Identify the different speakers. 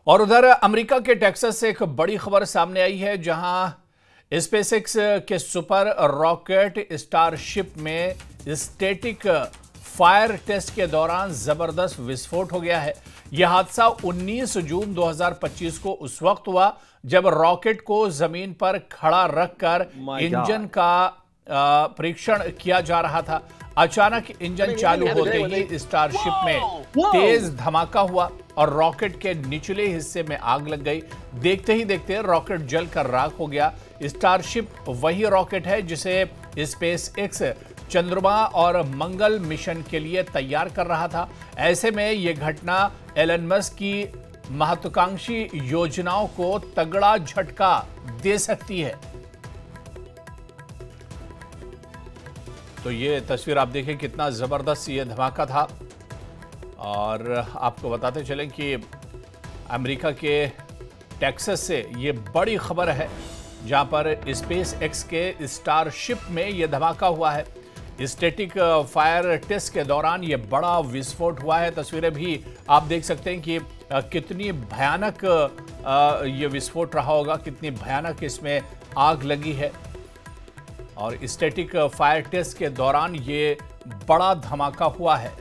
Speaker 1: और उधर अमेरिका के टेक्सास से एक बड़ी खबर सामने आई है, जहां स्पेसएक्स के सुपर रॉकेट स्टारशिप में स्टैटिक फायर टेस्ट के दौरान जबरदस्त विस्फोट हो गया है। यह हादसा 19 जून 2025 को उस वक्त हुआ जब रॉकेट को जमीन पर खड़ा रखकर इंजन का परीक्षण किया जा रहा था। अचानक इंजन चालू होते ही स्टारशिप में तेज धमाका हुआ और रॉकेट के निचले हिस्से में आग लग गई। देखते ही देखते रॉकेट जलकर राख हो गया। स्टारशिप वही रॉकेट है जिसे स्पेसएक्स चंद्रमा और मंगल मिशन के लिए तैयार कर रहा था। ऐसे में यह घटना एलन मस्क की महत्वाकांक्षी योजनाओं को तगड़ा झटका दे सकती है। तो ये तस्वीर आप देखें, कितना जबरदस्त ये धमाका था। और आपको बताते चलें कि अमेरिका के टेक्सास से ये बड़ी खबर है, जहां पर स्पेसएक्स के स्टारशिप में ये धमाका हुआ है। स्टैटिक फायर टेस्ट के दौरान ये बड़ा विस्फोट हुआ है। तस्वीरें भी आप देख सकते हैं कि कितनी भयानक ये विस्फोट रहा होगा, कितनी भयानक इसमें आग लगी है। और स्टैटिक फायर टेस्ट के दौरान ये बड़ा धमाका हुआ है।